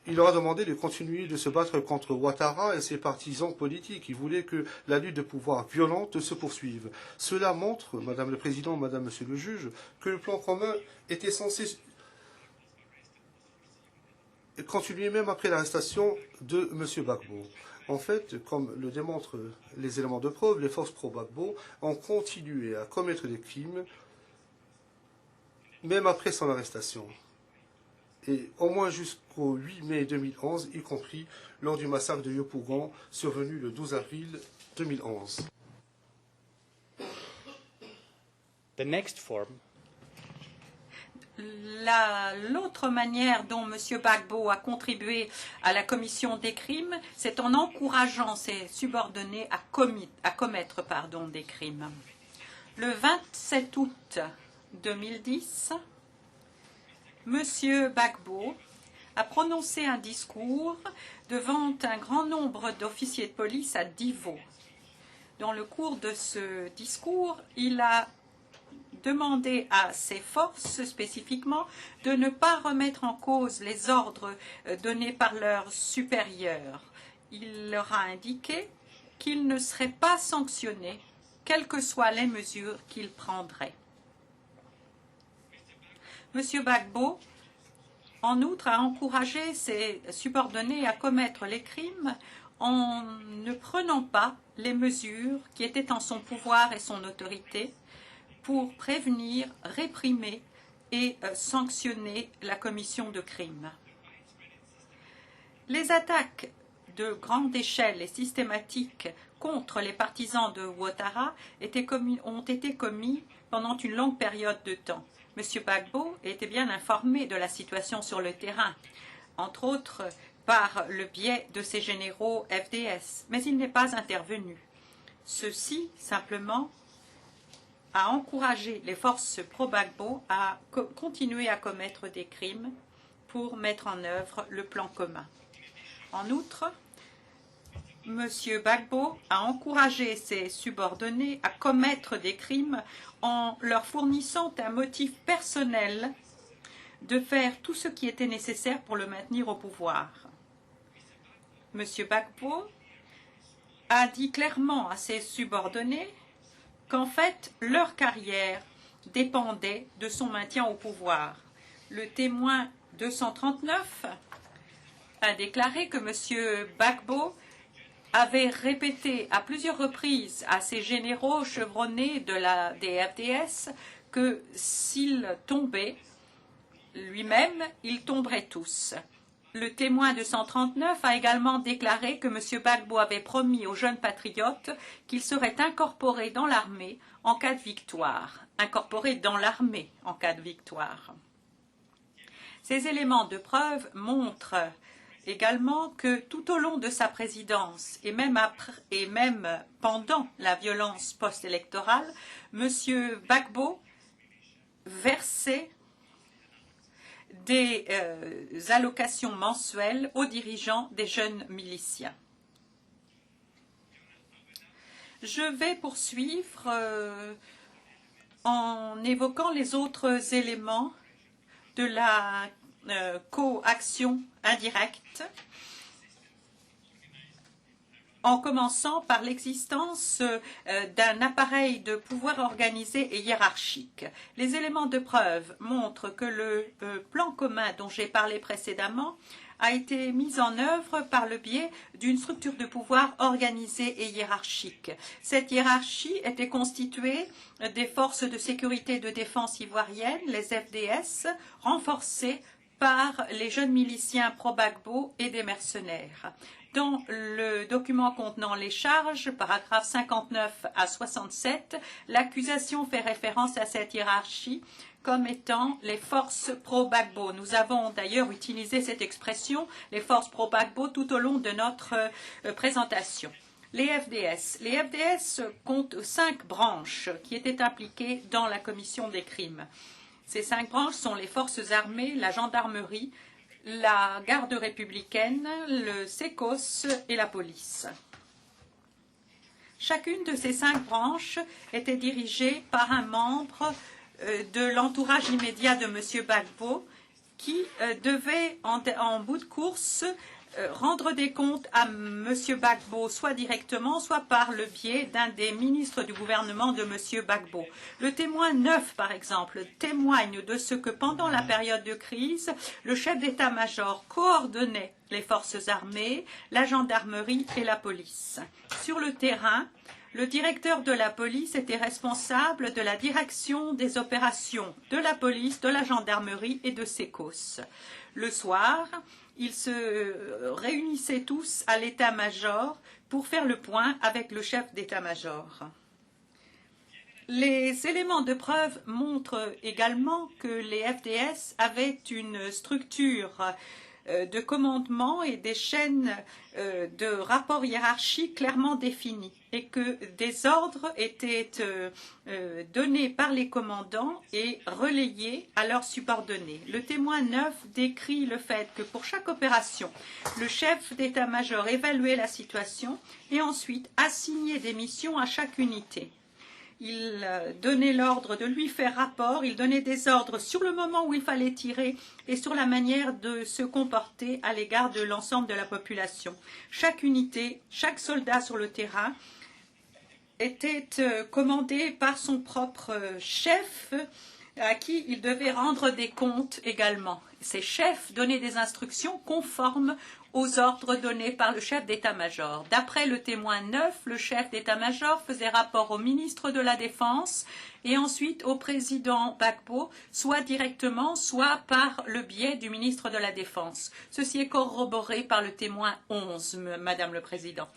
il leur a demandé de continuer de se battre contre Ouattara et ses partisans politiques. Il voulait que la lutte de pouvoir violente se poursuive. Cela montre, Madame le Président, Madame, Monsieur le Juge, que le plan commun était censé continuer même après l'arrestation de M. Gbagbo. En fait, comme le démontrent les éléments de preuve, les forces pro-Gbagbo ont continué à commettre des crimes même après son arrestation. Et au moins jusqu'au 8 mai 2011, y compris lors du massacre de Yopougon, survenu le 12 avril 2011. The next form. L'autre manière dont M. Gbagbo a contribué à la commission des crimes, c'est en encourageant ses subordonnés à commettre des crimes. Le 27 août 2010, M. Gbagbo a prononcé un discours devant un grand nombre d'officiers de police à Divo. Dans le cours de ce discours, il a demandé à ses forces spécifiquement de ne pas remettre en cause les ordres donnés par leurs supérieurs. Il leur a indiqué qu'ils ne seraient pas sanctionnés, quelles que soient les mesures qu'ils prendraient. M. Gbagbo, En outre, a encouragé ses subordonnés à commettre les crimes en ne prenant pas les mesures qui étaient en son pouvoir et son autorité pour prévenir, réprimer et sanctionner la commission de crimes. Les attaques de grande échelle et systématiques contre les partisans de Ouattara ont été commis pendant une longue période de temps. M. Gbagbo était bien informé de la situation sur le terrain, entre autres par le biais de ses généraux FDS, mais il n'est pas intervenu. Ceci, simplement, a encouragé les forces pro-Gbagbo à continuer à commettre des crimes pour mettre en œuvre le plan commun. En outre, M. Gbagbo a encouragé ses subordonnés à commettre des crimes en leur fournissant un motif personnel de faire tout ce qui était nécessaire pour le maintenir au pouvoir. M. Gbagbo a dit clairement à ses subordonnés qu'en fait, leur carrière dépendait de son maintien au pouvoir. Le témoin 239 a déclaré que M. Gbagbo avait répété à plusieurs reprises à ses généraux chevronnés des FDS que s'il tombait lui-même, ils tomberaient tous. Le témoin 239 a également déclaré que M. Gbagbo avait promis aux jeunes patriotes qu'il serait incorporé dans l'armée en cas de victoire. Incorporé dans l'armée en cas de victoire. Ces éléments de preuve montrent également que tout au long de sa présidence et même pendant la violence post-électorale, M. Gbagbo versait des allocations mensuelles aux dirigeants des jeunes miliciens. Je vais poursuivre en évoquant les autres éléments de la coaction indirecte, en commençant par l'existence d'un appareil de pouvoir organisé et hiérarchique. Les éléments de preuve montrent que le plan commun dont j'ai parlé précédemment a été mis en œuvre par le biais d'une structure de pouvoir organisée et hiérarchique. Cette hiérarchie était constituée des forces de sécurité et de défense ivoiriennes, les FDS, renforcées par les jeunes miliciens pro-Gbagbo et des mercenaires. Dans le document contenant les charges, paragraphes 59 à 67, l'accusation fait référence à cette hiérarchie comme étant les forces pro-Gbagbo. Nous avons d'ailleurs utilisé cette expression, les forces pro-Gbagbo, tout au long de notre présentation. Les FDS comptent 5 branches qui étaient impliquées dans la commission des crimes. Ces 5 branches sont les forces armées, la gendarmerie, la garde républicaine, le SECOS et la police. Chacune de ces 5 branches était dirigée par un membre de l'entourage immédiat de M. Gbagbo qui devait, en bout de course, rendre des comptes à M. Gbagbo, soit directement, soit par le biais d'un des ministres du gouvernement de M. Gbagbo. Le témoin 9, par exemple, témoigne de ce que pendant la période de crise, le chef d'état-major coordonnait les forces armées, la gendarmerie et la police. Sur le terrain, le directeur de la police était responsable de la direction des opérations de la police, de la gendarmerie et de SECOS. Le soir, ils se réunissaient tous à l'état-major pour faire le point avec le chef d'état-major. Les éléments de preuve montrent également que les FDS avaient une structure de commandement et des chaînes de rapports hiérarchiques clairement définies et que des ordres étaient donnés par les commandants et relayés à leurs subordonnés. Le témoin 9 décrit le fait que pour chaque opération, le chef d'état-major évaluait la situation et ensuite assignait des missions à chaque unité. Il donnait l'ordre de lui faire rapport, il donnait des ordres sur le moment où il fallait tirer et sur la manière de se comporter à l'égard de l'ensemble de la population. Chaque unité, chaque soldat sur le terrain était commandé par son propre chef à qui il devait rendre des comptes également. Ces chefs donnaient des instructions conformes aux ordres donnés par le chef d'état-major. D'après le témoin 9, le chef d'état-major faisait rapport au ministre de la Défense et ensuite au président Gbagbo, soit directement, soit par le biais du ministre de la Défense. Ceci est corroboré par le témoin 11, Madame le Président.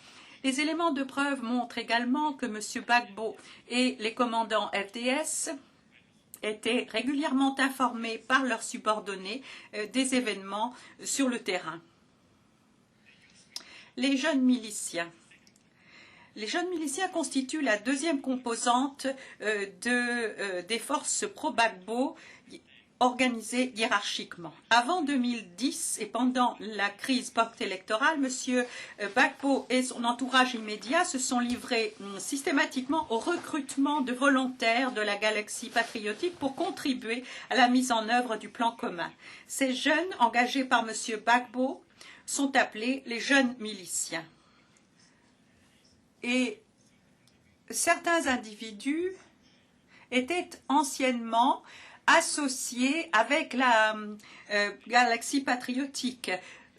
Les éléments de preuve montrent également que M. Gbagbo et les commandants FDS étaient régulièrement informés par leurs subordonnés des événements sur le terrain. Les jeunes miliciens. Les jeunes miliciens constituent la deuxième composante des forces pro-Gbagbo organisées hiérarchiquement. Avant 2010 et pendant la crise post-électorale, M. Gbagbo et son entourage immédiat se sont livrés systématiquement au recrutement de volontaires de la galaxie patriotique pour contribuer à la mise en œuvre du plan commun. Ces jeunes, engagés par M. Gbagbo, sont appelés les jeunes miliciens. Et certains individus étaient anciennement associés avec la galaxie patriotique.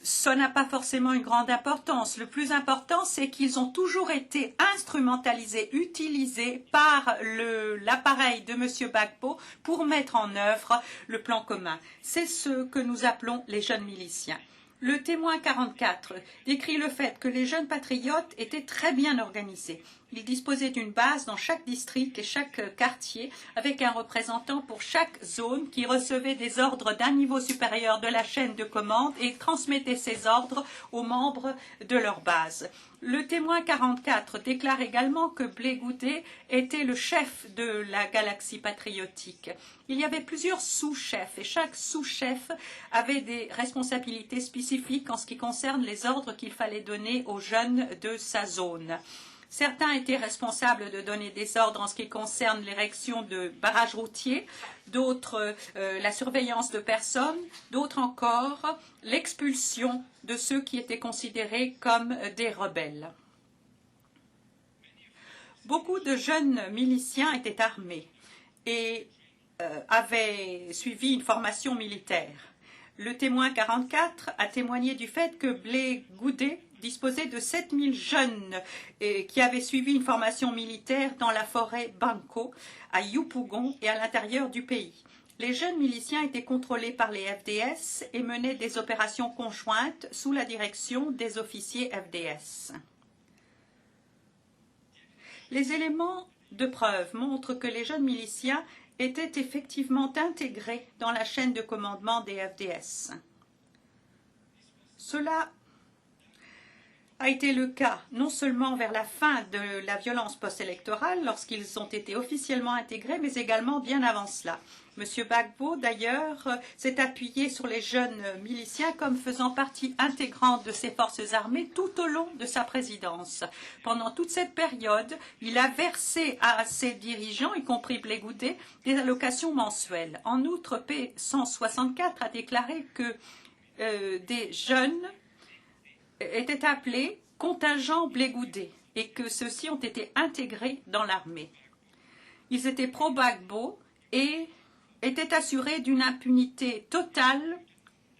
Ça n'a pas forcément une grande importance. Le plus important, c'est qu'ils ont toujours été instrumentalisés, utilisés par l'appareil de M. Gbagbo pour mettre en œuvre le plan commun. C'est ce que nous appelons les jeunes miliciens. Le témoin 44 décrit le fait que les jeunes patriotes étaient très bien organisés. Ils disposaient d'une base dans chaque district et chaque quartier avec un représentant pour chaque zone qui recevait des ordres d'un niveau supérieur de la chaîne de commande et transmettait ces ordres aux membres de leur base. Le témoin 44 déclare également que Blé Goudé était le chef de la galaxie patriotique. Il y avait plusieurs sous-chefs et chaque sous-chef avait des responsabilités spécifiques en ce qui concerne les ordres qu'il fallait donner aux jeunes de sa zone. Certains étaient responsables de donner des ordres en ce qui concerne l'érection de barrages routiers, d'autres la surveillance de personnes, d'autres encore l'expulsion de ceux qui étaient considérés comme des rebelles. Beaucoup de jeunes miliciens étaient armés et avaient suivi une formation militaire. Le témoin 44 a témoigné du fait que Blé Goudé disposait de 7000 jeunes qui avaient suivi une formation militaire dans la forêt Banco, à Yopougon et à l'intérieur du pays. Les jeunes miliciens étaient contrôlés par les FDS et menaient des opérations conjointes sous la direction des officiers FDS. Les éléments de preuve montrent que les jeunes miliciens étaient effectivement intégrés dans la chaîne de commandement des FDS. Cela a été le cas non seulement vers la fin de la violence post-électorale, lorsqu'ils ont été officiellement intégrés, mais également bien avant cela. M. Gbagbo, d'ailleurs, s'est appuyé sur les jeunes miliciens comme faisant partie intégrante de ses forces armées tout au long de sa présidence. Pendant toute cette période, il a versé à ses dirigeants, y compris Blé Goudé, des allocations mensuelles. En outre, P164 a déclaré que des jeunes étaient appelés contingents Blé Goudé et que ceux-ci ont été intégrés dans l'armée. Ils étaient pro-Gbagbo et étaient assurés d'une impunité totale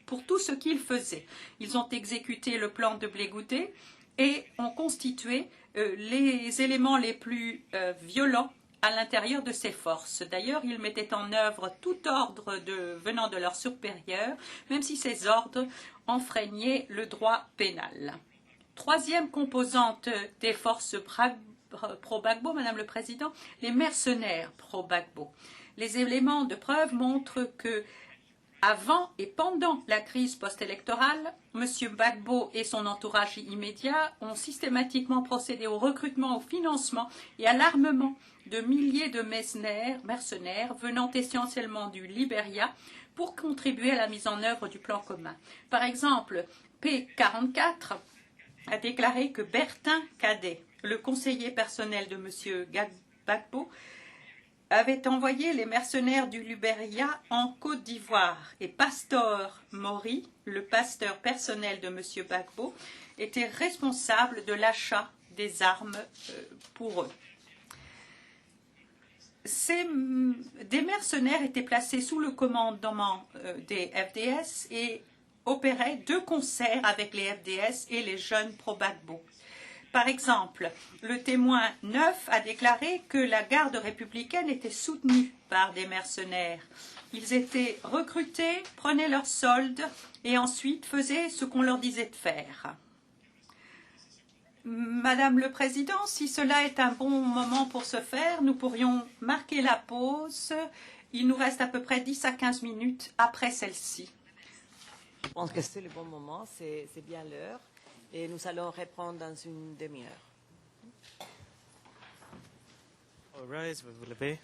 pour tout ce qu'ils faisaient. Ils ont exécuté le plan de Blé Goudé et ont constitué les éléments les plus violents à l'intérieur de ces forces. D'ailleurs, ils mettaient en œuvre tout ordre venant de leurs supérieurs, même si ces ordres enfreignaient le droit pénal. Troisième composante des forces pro-Gbagbo, Madame le Président, les mercenaires pro-Gbagbo. Les éléments de preuve montrent que, avant et pendant la crise post-électorale, M. Gbagbo et son entourage immédiat ont systématiquement procédé au recrutement, au financement et à l'armement de milliers de mercenaires venant essentiellement du Libéria pour contribuer à la mise en œuvre du plan commun. Par exemple, P44 a déclaré que Bertin Cadet, le conseiller personnel de M. Gbagbo, avait envoyé les mercenaires du Libéria en Côte d'Ivoire et Pastor Mori, le pasteur personnel de M. Gbagbo, était responsable de l'achat des armes pour eux. Des mercenaires étaient placés sous le commandement des FDS et opéraient de concert avec les FDS et les jeunes pro-Gbagbo. Par exemple, le témoin 9 a déclaré que la garde républicaine était soutenue par des mercenaires. Ils étaient recrutés, prenaient leur solde et ensuite faisaient ce qu'on leur disait de faire. Madame le Président, si cela est un bon moment pour ce faire, nous pourrions marquer la pause. Il nous reste à peu près 10 à 15 minutes après celle-ci. Je pense que c'est le bon moment, c'est bien l'heure. Et nous allons reprendre dans une demi-heure. All rise, vous vous levez.